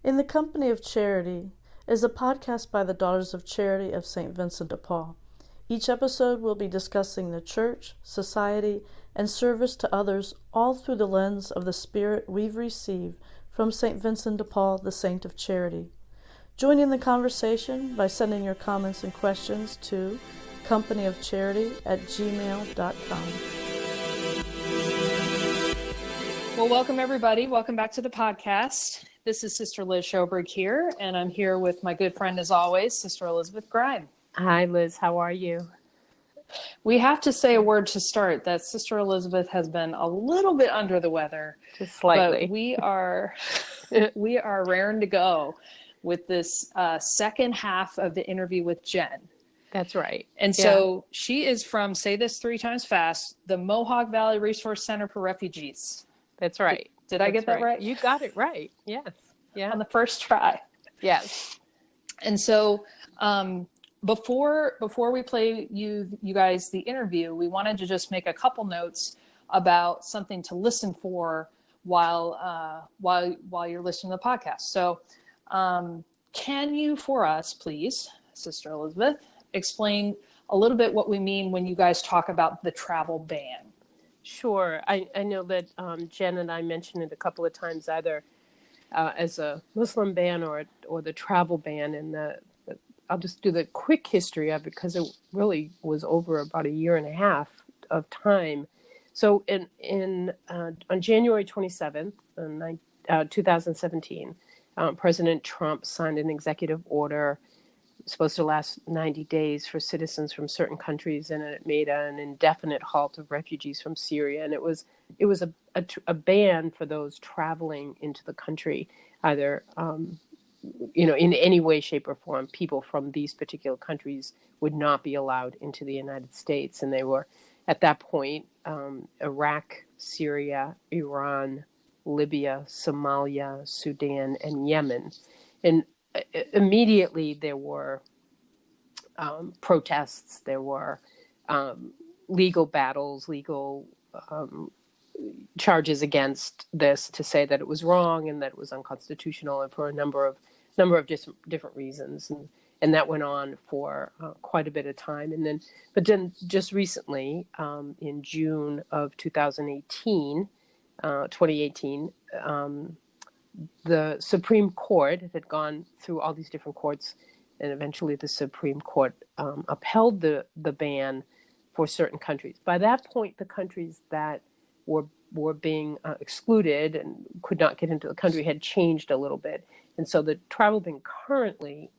In the Company of Charity is a podcast by the Daughters of Charity of St. Vincent de Paul. Each episode will be discussing the church, society, and service to others, all through the lens of the spirit we've received from St. Vincent de Paul, the Saint of Charity. Join in the conversation by sending your comments and questions to companyofcharity@gmail.com. Well, welcome everybody. Welcome back to the podcast. This is Sister Liz Schoberg here, and I'm here with my good friend, as always, Sister Elizabeth Greim. Hi, Liz. How are you? We have to say a word to start that Sister Elizabeth has been a little bit under the weather. Just slightly. But we are raring to go with this second half of the interview with Jenn. That's right. And so she is from, say this 3 times fast, the Mohawk Valley Resource Center for Refugees. That's right. Did I get that right? You got it right. Yes. Yeah. On the first try. Yes. And so before we play you guys the interview, we wanted to just make a couple notes about something to listen for while you're listening to the podcast. So can you, for us, please, Sister Elizabeth, explain a little bit what we mean when you guys talk about the travel ban? Sure. I know that Jenn and I mentioned it a couple of times, either as a Muslim ban or the travel ban. And I'll just do the quick history of it because it really was over about a year and a half of time. So on January 27th, 2017, President Trump signed an executive order supposed to last 90 days for citizens from certain countries, and it made an indefinite halt of refugees from Syria. And it was a ban for those traveling into the country, either in any way, shape, or form. People from these particular countries would not be allowed into the United States, and they were at that point Iraq, Syria, Iran, Libya, Somalia, Sudan, and Yemen. And immediately there were protests, there were legal battles, legal charges against this to say that it was wrong and that it was unconstitutional, and for a number of different reasons, and that went on for quite a bit of time. But then just recently, in June of 2018, the Supreme Court had gone through all these different courts, and eventually the Supreme Court upheld the ban for certain countries. By that point, the countries that were being excluded and could not get into the country had changed a little bit. And so the travel ban currently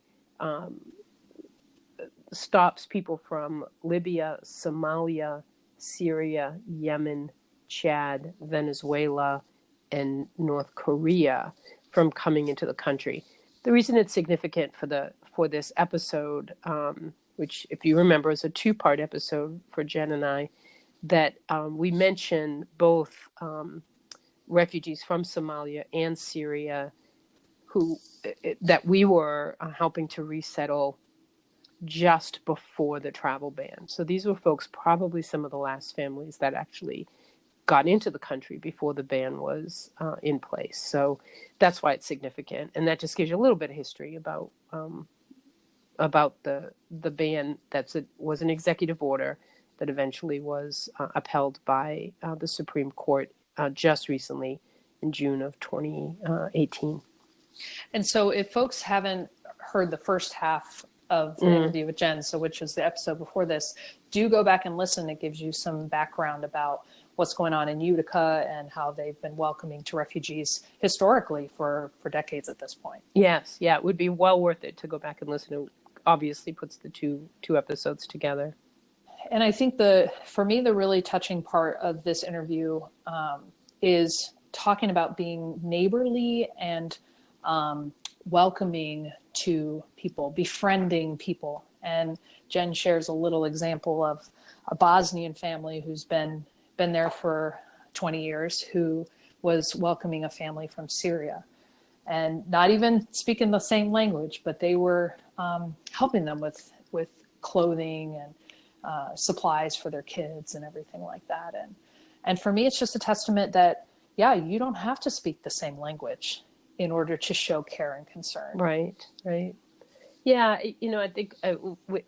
stops people from Libya, Somalia, Syria, Yemen, Chad, Venezuela, and North Korea from coming into the country. The reason it's significant for this episode, which, if you remember, is a 2-part episode for Jenn and I, that we mention both refugees from Somalia and Syria that we were helping to resettle just before the travel ban. So these were folks, probably some of the last families that actually got into the country before the ban was in place. So that's why it's significant. And that just gives you a little bit of history about the ban. Was an executive order that eventually was upheld by the Supreme Court just recently in June of 2018. And so if folks haven't heard the first half of the interview with Jenn, which is the episode before this, do go back and listen. It gives you some background about what's going on in Utica and how they've been welcoming to refugees historically for decades at this point. Yes. Yeah. It would be well worth it to go back and listen. It obviously puts the two episodes together. And I think for me, the really touching part of this interview is talking about being neighborly and welcoming to people, befriending people. And Jenn shares a little example of a Bosnian family who's been there for 20 years, who was welcoming a family from Syria, and not even speaking the same language, but they were helping them with clothing and supplies for their kids and everything like that. And for me, it's just a testament that, yeah, you don't have to speak the same language in order to show care and concern. Right, right. Yeah, I think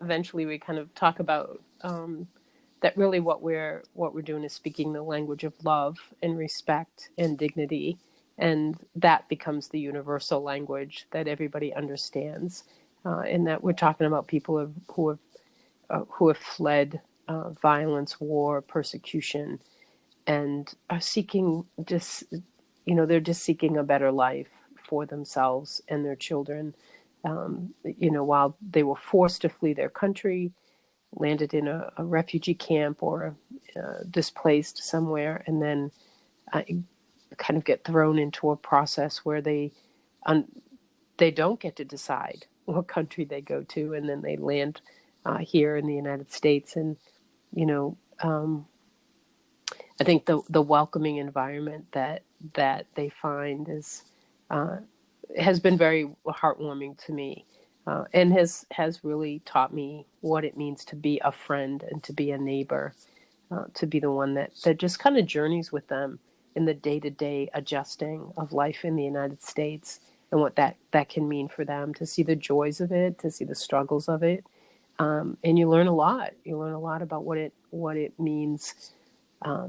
eventually we kind of talk about that really what we're doing is speaking the language of love and respect and dignity, and that becomes the universal language that everybody understands, and that we're talking about people who have fled violence, war, persecution, and are seeking they're just seeking a better life for themselves and their children. While they were forced to flee their country, landed in a refugee camp or displaced somewhere, and then kind of get thrown into a process where they don't get to decide what country they go to, and then they land here in the United States. And I think the welcoming environment that they find has been very heartwarming to me, and has really taught me what it means to be a friend and to be a neighbor, to be the one that just kind of journeys with them in the day-to-day adjusting of life in the United States, and what that can mean for them, to see the joys of it, to see the struggles of it. And you learn a lot. You learn a lot about what it means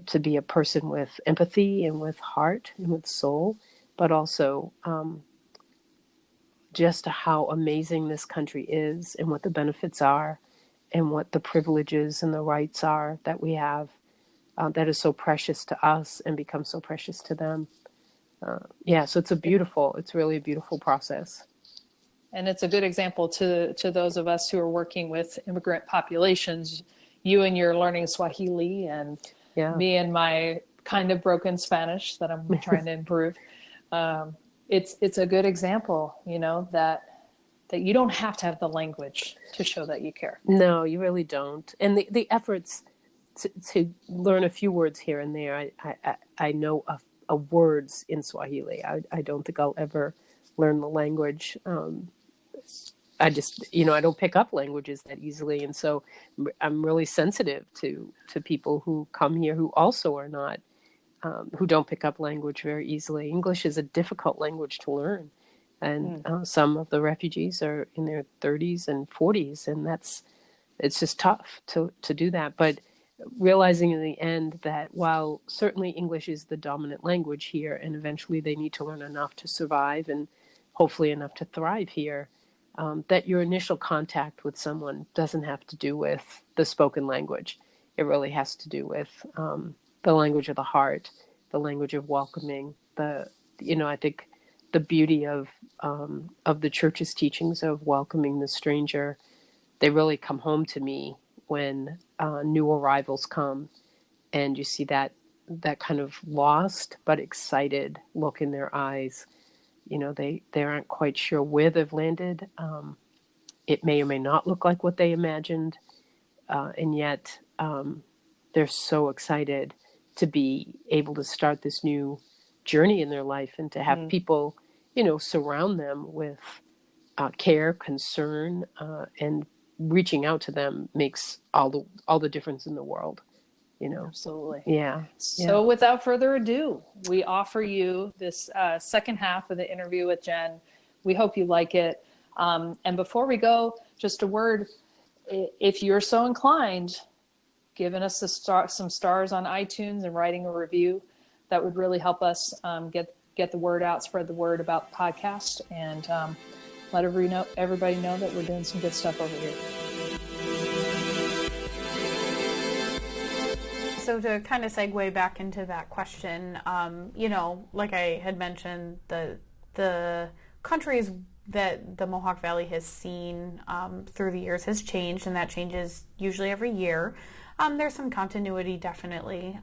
to be a person with empathy and with heart and with soul, but also just how amazing this country is, and what the benefits are, and what the privileges and the rights are that we have, that is so precious to us and becomes so precious to them. So it's really a beautiful process. And it's a good example to those of us who are working with immigrant populations. You and your learning Swahili, and me and my kind of broken Spanish that I'm trying to improve. It's a good example, that you don't have to have the language to show that you care. No, you really don't. And the efforts to learn a few words here and there, I know a words in Swahili. I don't think I'll ever learn the language. I just, I don't pick up languages that easily. And so I'm really sensitive to people who come here who also are not, who don't pick up language very easily. English is a difficult language to learn. And some of the refugees are in their 30s and 40s, and it's just tough to do that. But realizing in the end that while certainly English is the dominant language here, and eventually they need to learn enough to survive and hopefully enough to thrive here, that your initial contact with someone doesn't have to do with the spoken language. It really has to do with the language of the heart, the language of welcoming. I think the beauty of the church's teachings of welcoming the stranger, they really come home to me when new arrivals come, and you see that kind of lost but excited look in their eyes. They aren't quite sure where they've landed. It may or may not look like what they imagined, and yet they're so excited to be able to start this new journey in their life, and to have people, surround them with care, concern, and reaching out to them makes all the difference in the world. Absolutely. Yeah. So without further ado, we offer you this second half of the interview with Jenn. We hope you like it. And before we go, just a word, if you're so inclined, giving us some stars on iTunes and writing a review, that would really help us get the word out, spread the word about the podcast, and let everybody know that we're doing some good stuff over here. So to kind of segue back into that question, like I had mentioned, the countries that the Mohawk Valley has seen through the years has changed, and that changes usually every year. There's some continuity, definitely.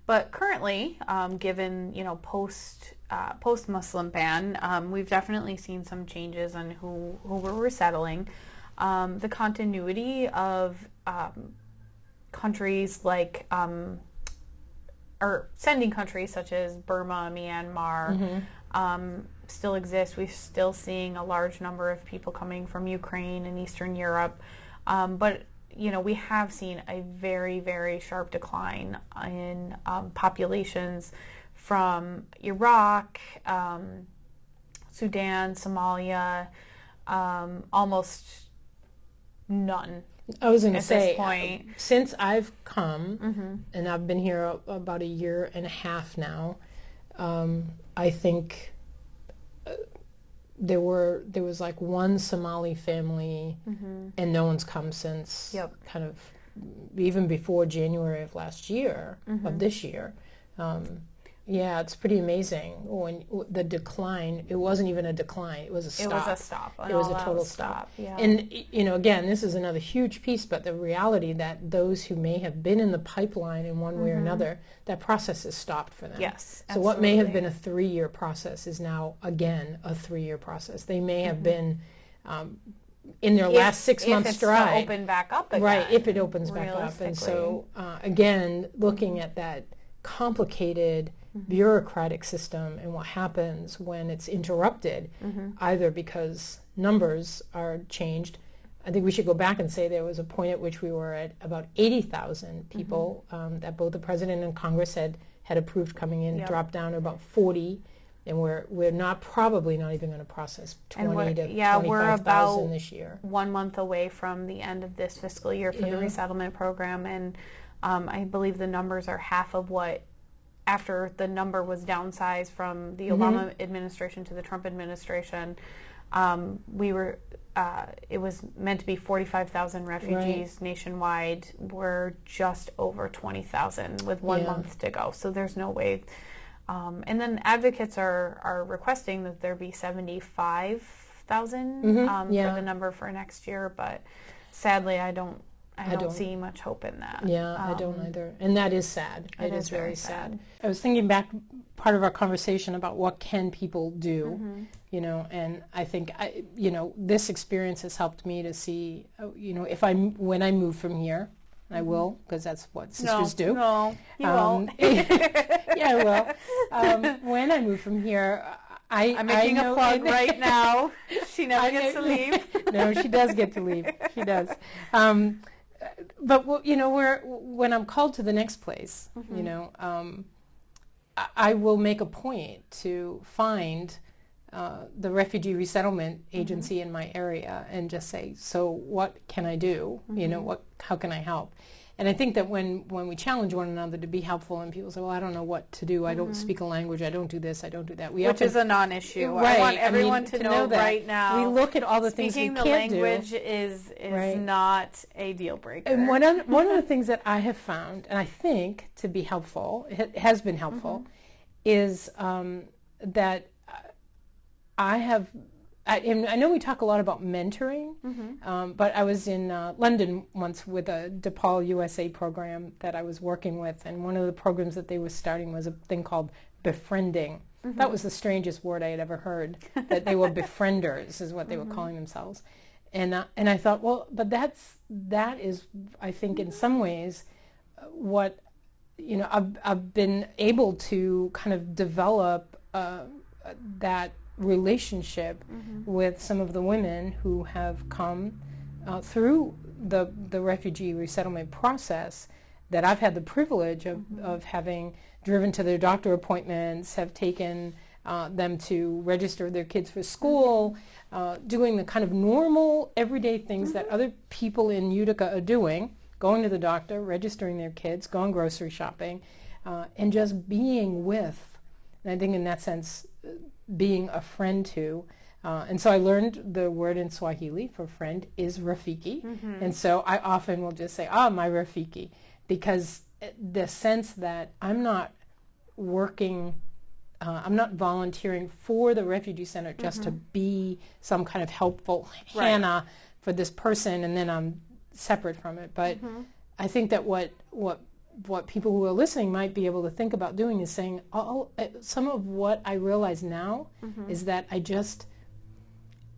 But currently, given, post-Muslim ban, we've definitely seen some changes on who we're resettling. The continuity of countries like, or sending countries such as Burma, Myanmar, still exist. We're still seeing a large number of people coming from Ukraine and Eastern Europe. But, we have seen a very, very sharp decline in populations from Iraq, Sudan, Somalia, almost none. I was going to At say, this point. Since I've come, and I've been here about a year and a half now, I think there was like one Somali family, and no one's come since. Yep. Kind of even before January of last year, of this year. Yeah, it's pretty amazing. When the decline, it wasn't even a decline, it was a stop. It was a stop. It was a total stop. Yeah. And, again, this is another huge piece, but the reality that those who may have been in the pipeline in one way or another, that process is stopped for them. Yes, So what may have been absolutely. a 3-year process is now, again, a 3-year process. They may have been in their last 6 months if it's stride. to open back up again. Right, if it opens back up. And so, again, looking at that complicated bureaucratic system and what happens when it's interrupted, either because numbers are changed. I think we should go back and say there was a point at which we were at about 80,000 people that both the President and Congress had approved coming in, dropped down to about 40, and we're probably not even going to process 20 to 25,000 this year. 1 month away from the end of this fiscal year for the resettlement program, and I believe the numbers are half of what, after the number was downsized from the Obama administration to the Trump administration, it was meant to be 45,000 refugees nationwide. We're just over 20,000 with 1 month to go. So there's no way. And then advocates are requesting that there be 75,000 for the number for next year. But sadly, I don't see much hope in that. Yeah, I don't either. And that is sad. It is very sad. I was thinking back, part of our conversation about what can people do, and I think, this experience has helped me to see, when I move from here, I will, because that's what sisters do. No, you won't. Yeah, I will. When I move from here, I'm making a plug right now. She never gets to leave. No, she does get to leave. She does. But when I'm called to the next place, I will make a point to find the refugee resettlement agency in my area and just say, so what can I do? How can I help? And I think that when we challenge one another to be helpful, and people say, well, I don't know what to do. I don't speak a language. I don't do this. I don't do that. Which is a non-issue. Right. I want everyone to know that right now. We look at all the things we can't do. Speaking the language is not a deal breaker. And one of the things that I have found, and I think to be helpful, it has been helpful, is that I know we talk a lot about mentoring, but I was in London once with a DePaul USA program that I was working with, and one of the programs that they were starting was a thing called befriending. That was the strangest word I had ever heard, that they were befrienders is what they were calling themselves. And I thought, well, but that is, I think, in some ways, what, I've been able to kind of develop that relationship with some of the women who have come through the refugee resettlement process, that I've had the privilege of having driven to their doctor appointments, have taken them to register their kids for school, doing the kind of normal everyday things that other people in Utica are doing, going to the doctor, registering their kids, going grocery shopping, and just being with, and I think in that sense, being a friend to. And so I learned the word in Swahili for friend is rafiki. And so I often will just say, my rafiki, because the sense that I'm not working, I'm not volunteering for the refugee center just to be some kind of helpful Hannah for this person, and then I'm separate from it. But I think that what people who are listening might be able to think about doing is saying, some of what I realize now is that I just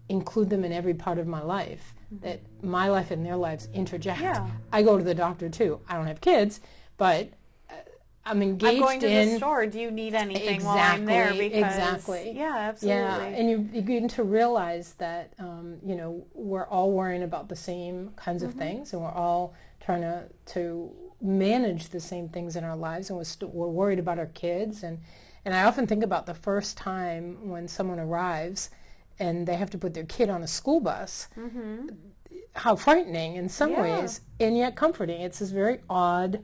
include them in every part of my life, that my life and their lives interject. Yeah. I go to the doctor too. I don't have kids, but I'm engaged in... I'm going to the store. Do you need anything while I'm there? Because, yeah, absolutely. Yeah, and you begin to realize that, we're all worrying about the same kinds of things, and we're all trying to manage the same things in our lives, and we're worried about our kids, and And I often think about the first time when someone arrives and they have to put their kid on a school bus, how frightening in some ways, and yet comforting. It's this very odd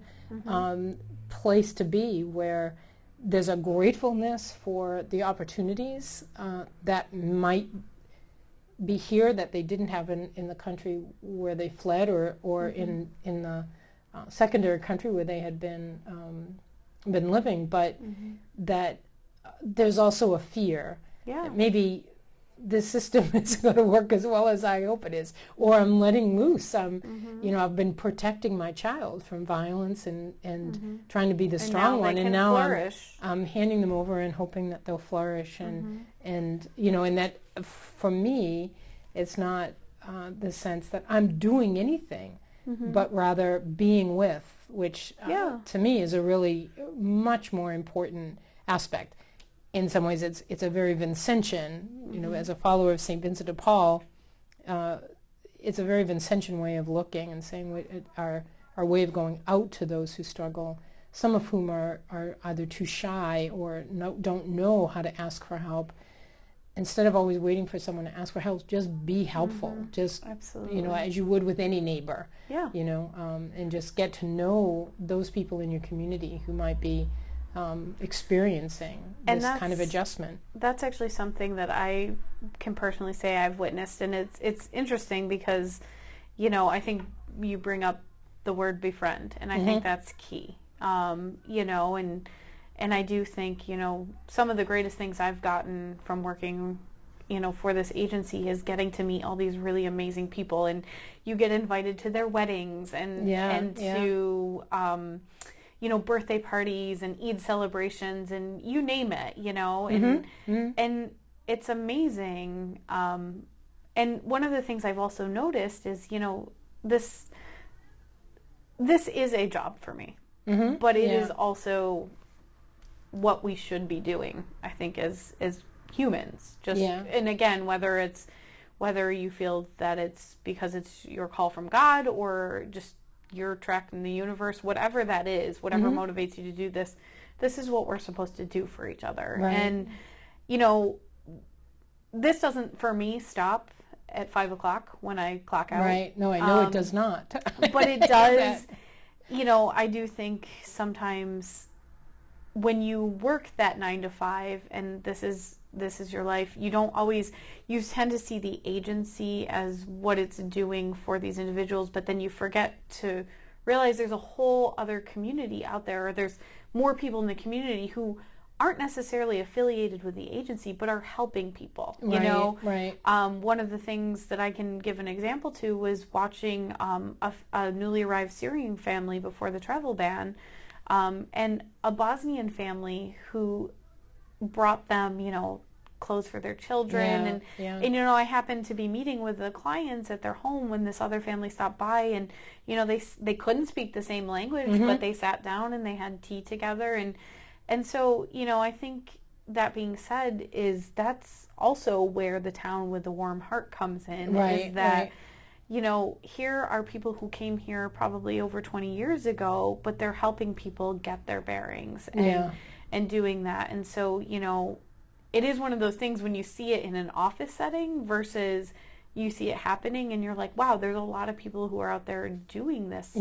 place to be, where there's a gratefulness for the opportunities that might be here that they didn't have in the country where they fled, or in the secondary country where they had been living, but that there's also a fear that maybe this system isn't going to work as well as I hope it is, or I'm letting loose. You know, I've been protecting my child from violence and trying to be the strong one, and now I'm handing them over and hoping that they'll flourish. And you know, and that for me, it's not the sense that I'm doing anything, but rather being with, which to me is a really much more important aspect. In some ways, it's a very Vincentian, you know, as a follower of St. Vincent de Paul, it's a very Vincentian way of looking and saying our way of going out to those who struggle, some of whom are either too shy or don't know how to ask for help. Instead of always waiting for someone to ask for help, just be helpful. Just, you know, as you would with any neighbor, you know, and just get to know those people in your community who might be experiencing this kind of adjustment. That's actually something that I can personally say I've witnessed, and it's interesting because, you know, I think you bring up the word befriend, and I think that's key. You know, and I do think, you know, some of the greatest things I've gotten from working, you know, for this agency is getting to meet all these really amazing people, and you get invited to their weddings and to you know, birthday parties and Eid celebrations and you name it, you know, and it's amazing. And one of the things I've also noticed is, you know, this is a job for me, but it is also what we should be doing, I think, as humans. Just and again, whether you feel that it's because it's your call from God or just your track in the universe, whatever that is, whatever motivates you to do this is what we're supposed to do for each other. And you know, this doesn't for me stop at 5 o'clock when I clock out. No, I know it does not. But it does. You know, I do think sometimes when you work that 9 to 5 and this is your life, you tend to see the agency as what it's doing for these individuals, but then you forget to realize there's a whole other community out there, or there's more people in the community who aren't necessarily affiliated with the agency but are helping people. You know, one of the things that I can give an example to was watching a newly arrived Syrian family before the travel ban, and a Bosnian family who brought them, you know, clothes for their children, and you know, I happened to be meeting with the clients at their home when this other family stopped by, and you know, they couldn't speak the same language, but they sat down and they had tea together, and so, you know, I think that being said, is that's also where the town with the warm heart comes in, is that you know, here are people who came here probably over 20 years ago, but they're helping people get their bearings and doing that. And so, you know, it is one of those things when you see it in an office setting versus you see it happening and you're like, wow, there's a lot of people who are out there doing this.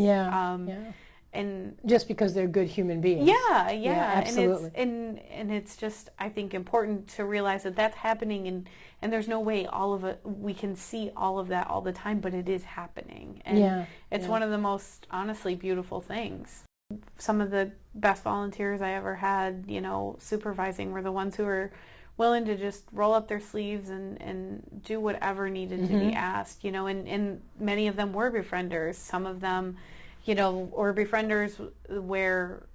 And just because they're good human beings. Absolutely. And it's just, I think, important to realize that that's happening, and there's no way all of it, we can see all of that all the time, but it is happening. And it's one of the most, honestly, beautiful things. Some of the best volunteers I ever had, you know, supervising were the ones who were willing to just roll up their sleeves and do whatever needed to be asked, you know, and many of them were befrienders. Some of them, you know, or befrienders where,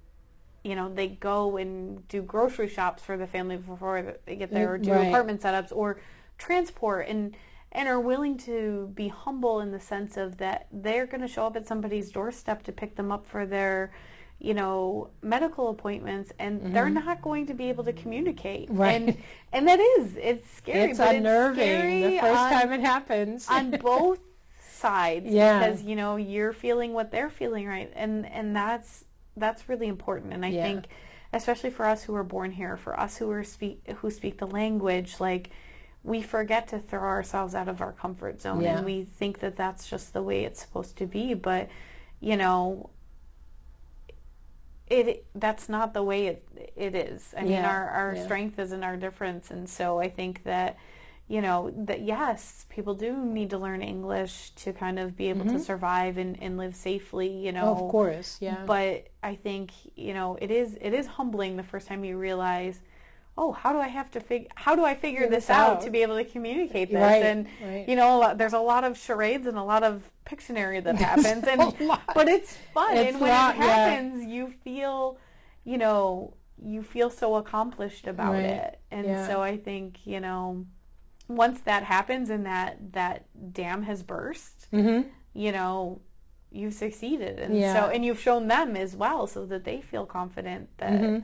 you know, they go and do grocery shops for the family before they get there, or do apartment setups or transport, and are willing to be humble in the sense of that they're going to show up at somebody's doorstep to pick them up for their, you know, medical appointments, and they're not going to be able to communicate. And it's scary. It's but unnerving it's scary the first time it happens. On both sides, because, you know, you're feeling what they're feeling, right? And that's really important. And I think especially for us who were born here, for us who speak the language, like, we forget to throw ourselves out of our comfort zone, and we think that that's just the way it's supposed to be. But, you know, that's not the way it is. I mean, our strength is in our difference. And so I think that, you know, that yes, people do need to learn English to kind of be able to survive and live safely, you know. Of course, yeah. But I think, you know, it is humbling the first time you realize, oh, how do I figure this out to be able to communicate this? Right, and right. you know, there's a lot of charades and a lot of Pictionary that happens, but it's fun. And when it happens, you feel, you know, so accomplished about it. And so I think, you know, once that happens and that dam has burst, you know, you've succeeded, and and you've shown them as well, so that they feel confident that.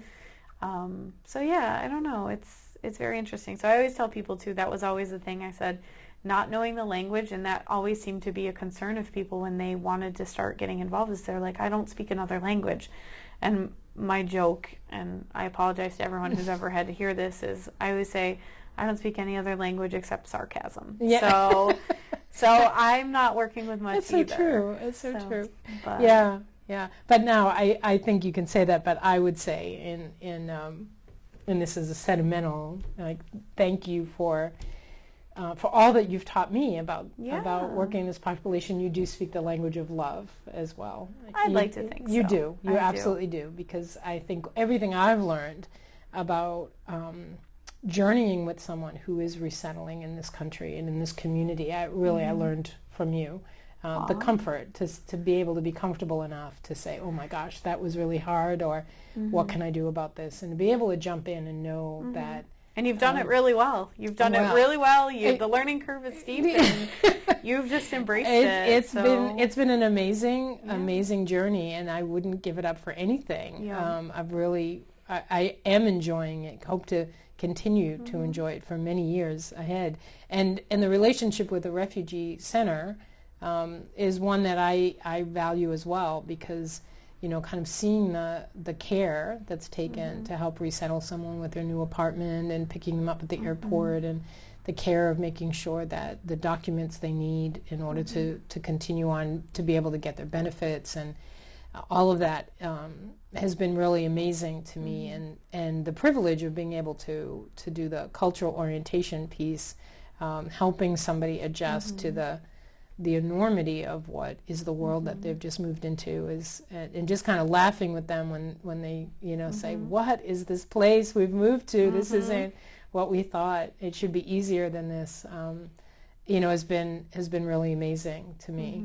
So yeah, I don't know. It's very interesting. So I always tell people too, that was always the thing I said, not knowing the language, and that always seemed to be a concern of people when they wanted to start getting involved, is they're like, I don't speak another language. And my joke, and I apologize to everyone who's ever had to hear this, is I always say, I don't speak any other language except sarcasm. Yeah. So I'm not working with much either. It's so true. It's so true. But, yeah. But now I think you can say that, but I would say and this is a sentimental, like, thank you for all that you've taught me about working in this population. You do speak the language of love as well. I'd like to think so. You do. You absolutely do. Because I think everything I've learned about journeying with someone who is resettling in this country and in this community, I learned from you. The comfort to be able to be comfortable enough to say, oh my gosh, that was really hard, or what can I do about this? And to be able to jump in and know that. And you've done it really well. You've done it really well. The learning curve is steep, and you've just embraced it. It's been an amazing journey, and I wouldn't give it up for anything. Yeah. I am enjoying it. Hope to continue to enjoy it for many years ahead. And the relationship with the refugee center is one that I value as well, because, you know, kind of seeing the care that's taken to help resettle someone with their new apartment, and picking them up at the airport, and the care of making sure that the documents they need in order to continue on to be able to get their benefits, and all of that has been really amazing to me, and the privilege of being able to do the cultural orientation piece, helping somebody adjust to the enormity of what is the world that they've just moved into, and just kind of laughing with them when they, you know, say, what is this place we've moved to? This isn't what we thought. It should be easier than this. You know, has been really amazing to me.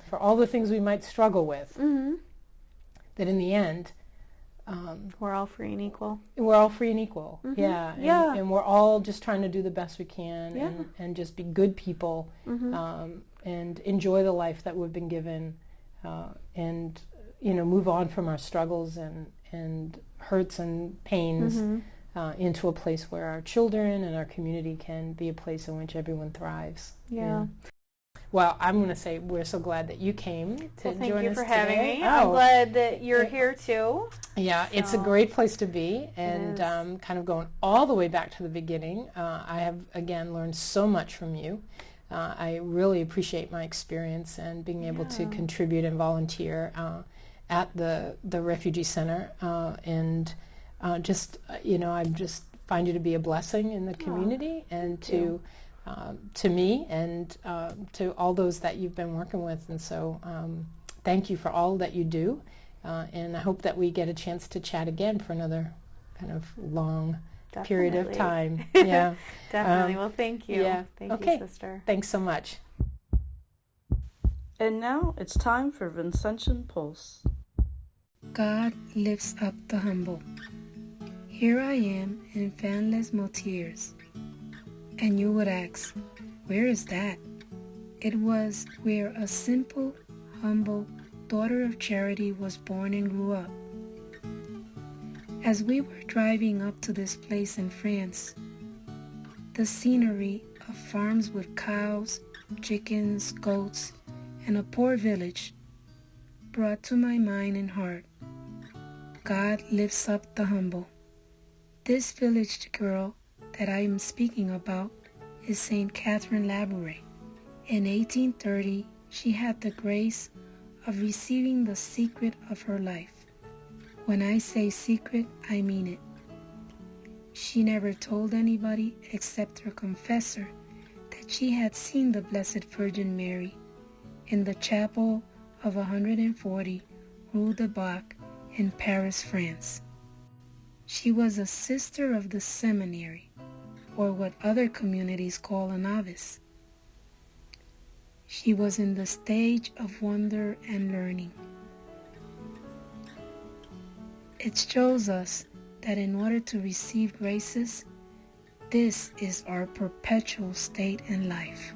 For all the things we might struggle with, that in the end, we're all free and equal. We're all free and equal. And we're all just trying to do the best we can, and just be good people, and enjoy the life that we've been given, and, you know, move on from our struggles and hurts and pains, into a place where our children and our community can be a place in which everyone thrives. Yeah. Well, I'm going to say we're so glad that you came to join us today. Thank you for having me. I'm glad that you're here too. Yeah, so. It's a great place to be, and kind of going all the way back to the beginning. I have, again, learned so much from you. I really appreciate my experience and being able to contribute and volunteer at the refugee center, and just, you know, I just find you to be a blessing in the community, and to me, and to all those that you've been working with. And so thank you for all that you do, and I hope that we get a chance to chat again for another kind of long period of time. Yeah. Definitely. Well, thank you. Yeah. Thank you, sister. Thanks so much. And now it's time for Vincentian Pulse. God lifts up the humble. Here I am in fanless tears. And you would ask, where is that? It was where a simple, humble daughter of charity was born and grew up. As we were driving up to this place in France, the scenery of farms with cows, chickens, goats, and a poor village brought to my mind and heart God lifts up the humble. This village girl that I am speaking about is St. Catherine Labouré. In 1830, she had the grace of receiving the secret of her life. When I say secret, I mean it. She never told anybody except her confessor that she had seen the Blessed Virgin Mary in the chapel of 140 Rue de Bac in Paris, France. She was a sister of the seminary, or what other communities call a novice. She was in the stage of wonder and learning. It shows us that in order to receive graces, this is our perpetual state in life.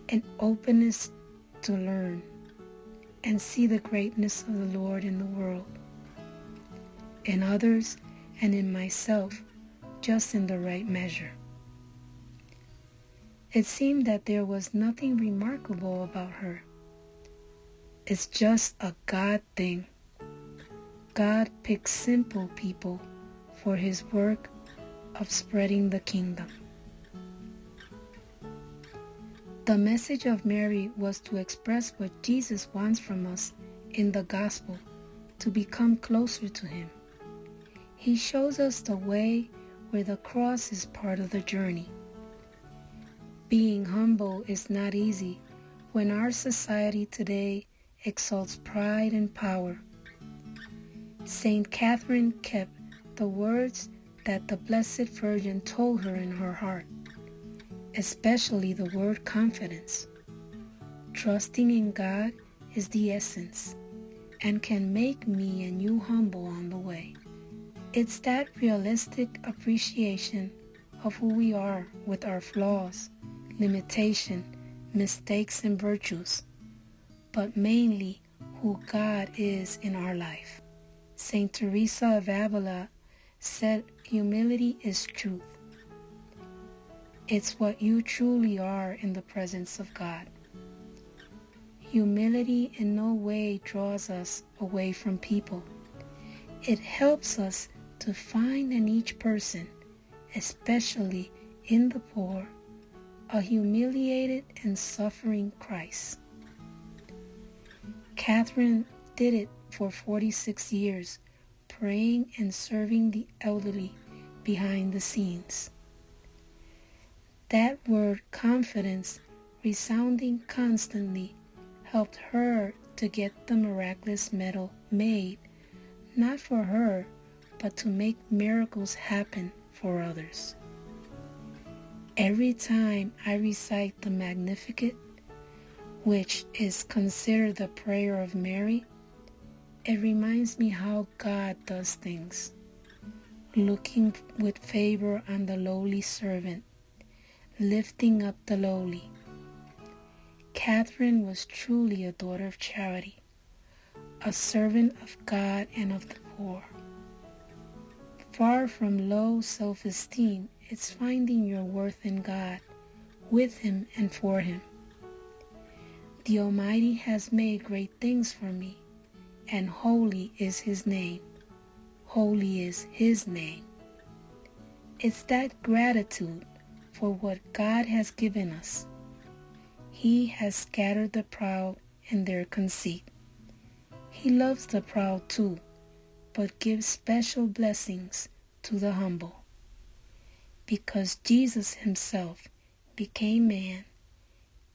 An openness to learn and see the greatness of the Lord in the world, in others, and in myself, just in the right measure. It seemed that there was nothing remarkable about her. It's just a God thing. God picks simple people for his work of spreading the kingdom. The message of Mary was to express what Jesus wants from us in the gospel, to become closer to him. He shows us the way where the cross is part of the journey. Being humble is not easy when our society today exalts pride and power. Saint Catherine kept the words that the Blessed Virgin told her in her heart, especially the word confidence. Trusting in God is the essence and can make me and you humble on the way. It's that realistic appreciation of who we are with our flaws, limitation, mistakes, and virtues, but mainly who God is in our life. Saint Teresa of Avila said humility is truth. It's what you truly are in the presence of God. Humility in no way draws us away from people. It helps us to find in each person, especially in the poor, a humiliated and suffering Christ. Catherine did it for 46 years, praying and serving the elderly behind the scenes. That word confidence, resounding constantly, helped her to get the miraculous medal made, not for her, but to make miracles happen for others. Every time I recite the Magnificat, which is considered the prayer of Mary, it reminds me how God does things, looking with favor on the lowly servant, lifting up the lowly. Catherine was truly a daughter of charity, a servant of God and of the poor. Far from low self-esteem, it's finding your worth in God, with him and for him. The Almighty has made great things for me, and holy is his name. Holy is his name. It's that gratitude for what God has given us. He has scattered the proud in their conceit. He loves the proud too, but gives special blessings to the humble. Because Jesus himself became man,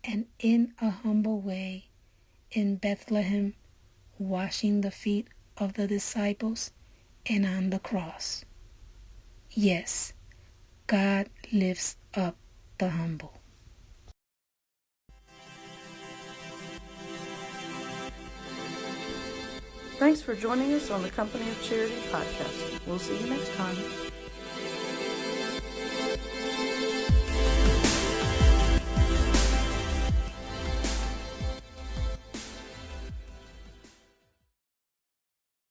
and in a humble way, in Bethlehem, washing the feet of the disciples, and on the cross. Yes, God lifts up the humble. Thanks for joining us on the Company of Charity podcast. We'll see you next time.